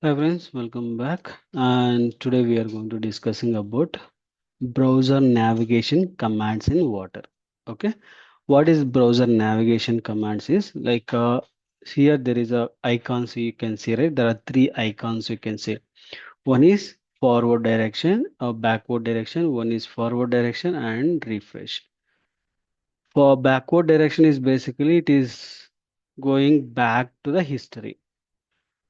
Hi friends, welcome back. And today we are going to discussing about browser navigation commands in Water. Okay, what is browser navigation commands is like here there is a icon, so you can see, right? There are three icons you can see. One is forward direction or backward direction. One is forward direction and refresh. For backward direction is basically it is going back to the history.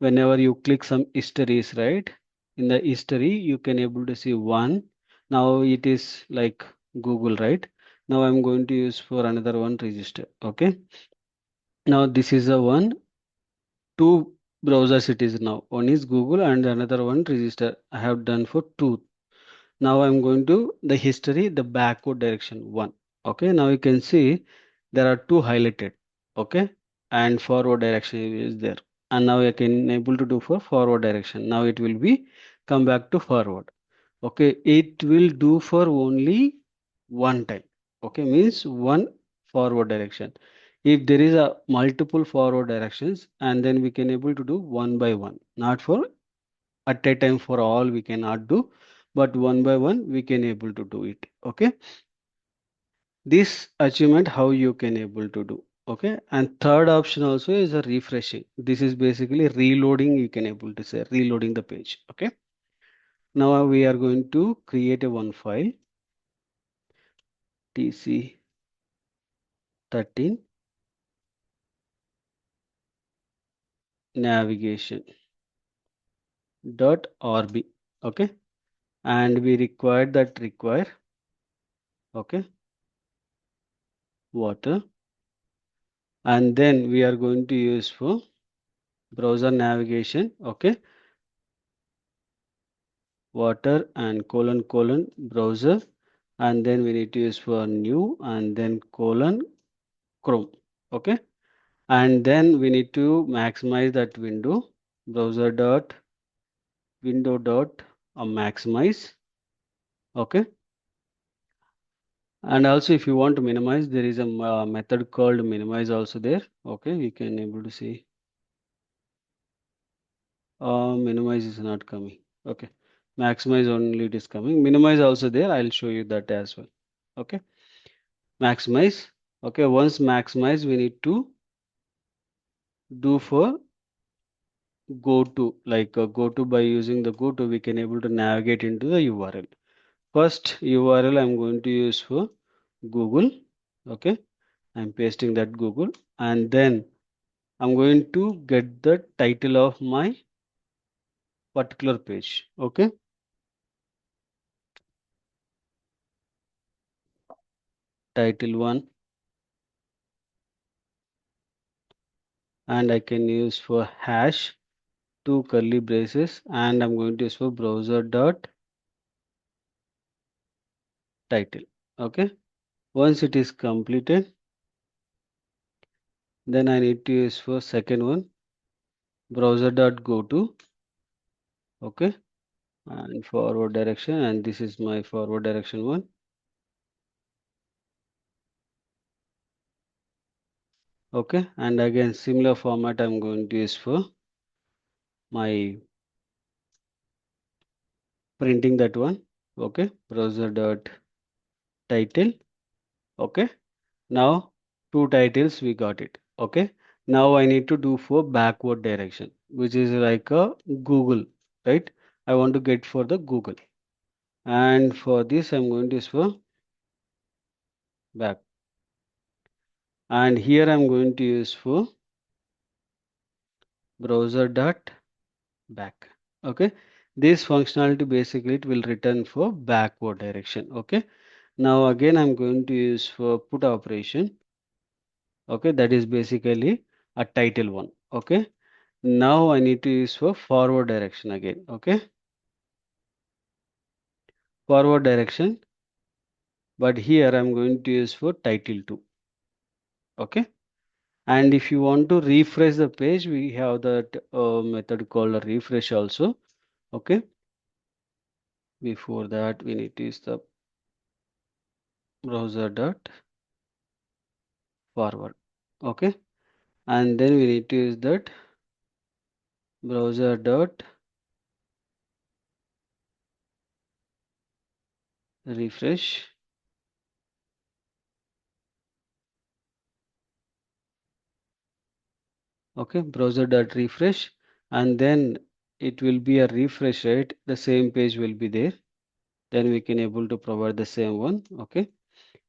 Whenever you click some histories, right, in the history you can able to see one. Now it is like Google, right? Now I'm going to use for another one register. Okay, now this is a one, two browsers it is. Now one is Google and another one register I have done for two. Now I'm going to the history, the backward direction one. Okay, now you can see there are two highlighted. Okay, and forward direction is there. And now I can able to do for forward direction. Now it will be come back to forward. Okay, it will do for only one time. Okay, means one forward direction. If there is a multiple forward directions, and then we can able to do one by one, not for at a time for all we cannot do, but one by one we can able to do it. Okay, this achievement how you can able to do. Okay, and third option also is a refreshing. This is basically reloading, you can able to say reloading the page. Okay, now we are going to create a one file tc 13 navigation dot rb. Okay, and we require that require. Okay, water, and then we are going to use for browser navigation. Okay, water and colon browser, and then we need to use for new and then colon Chrome. Okay, and then we need to maximize that window, browser dot window dot maximize. Okay, and also if you want to minimize, there is a method called minimize also there. Okay, you can able to see minimize is not coming. Okay, maximize only it is coming. Minimize also there, I'll show you that as well. Okay, maximize. Okay, once maximize we need to do for go to, like go to. By using the go to we can able to navigate into the URL. First URL I'm going to use for Google. Okay, I'm pasting that Google, and then I'm going to get the title of my particular page. Okay, title one, and I can use for hash two curly braces, and I'm going to use for browser dot title. Okay, once it is completed, then I need to use for second one, browser dot go to. Okay, and forward direction, and this is my forward direction one. Okay, and again similar format I'm going to use for my printing that one. Okay, browser dot title. Okay, now two titles we got it. Okay, now I need to do for backward direction, which is like a Google, right? I want to get for the Google, and for this I'm going to use for back, and here I'm going to use for browser dot back. Okay, this functionality basically it will return for backward direction. Okay, now again I'm going to use for put operation. Okay, that is basically a title one. Okay, now I need to use for forward direction again. Okay, forward direction, but here I'm going to use for title 2. Okay, and if you want to refresh the page, we have that method called a refresh also. Okay, before that we need to use the browser dot forward. Okay, and then we need to use that browser dot refresh. Okay, browser dot refresh, and then it will be a refresh, right? The same page will be there. Then we can able to provide the same one. Okay,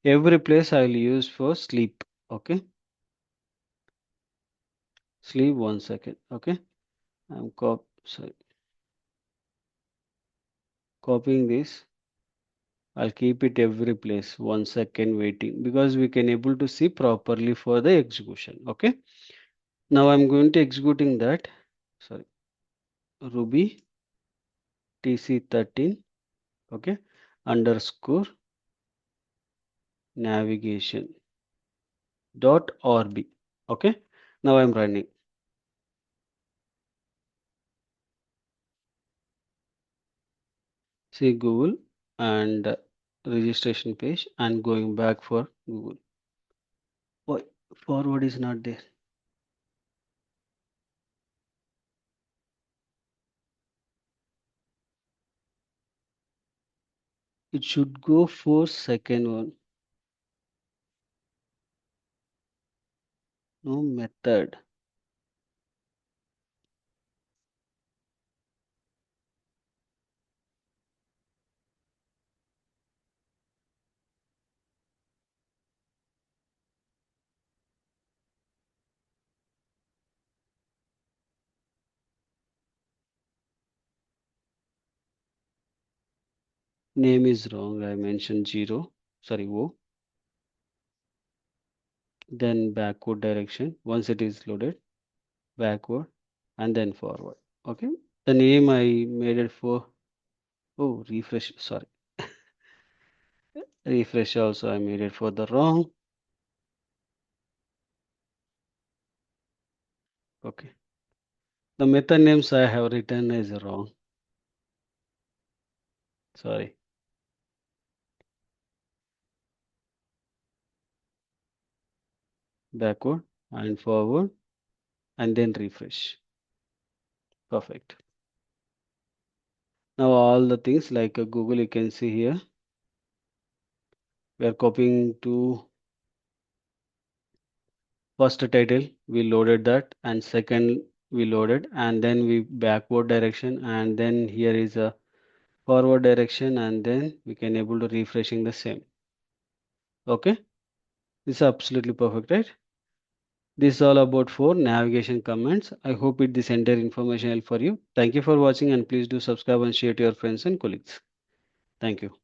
every place I will use for sleep. Okay, sleep 1 second. Okay, I'm copying this. I'll keep it every place 1 second waiting because we can able to see properly for the execution. Okay, now I'm going to executing that. Sorry, Ruby TC13. Okay, underscore navigation dot orb. Okay, now I'm running. See Google and registration page and going back for Google. Why forward is not there? It should go for second one. No method. Name is wrong. I mentioned zero. Sorry, O. Then backward direction. Once it is loaded, backward and then forward. Okay. The name I made it for. Oh, refresh. Sorry. Refresh also I made it for the wrong. Okay. The method names I have written is wrong. Sorry. Backward and forward and then refresh. Perfect. Now all the things like Google you can see here. We are copying to first title. We loaded that and second we loaded and then we backward direction and then here is a forward direction and then we can able to refreshing the same. Okay. This is absolutely perfect, right? This is all about for navigation commands. I hope it this entire information help for you. Thank you for watching and please do subscribe and share to your friends and colleagues. Thank you.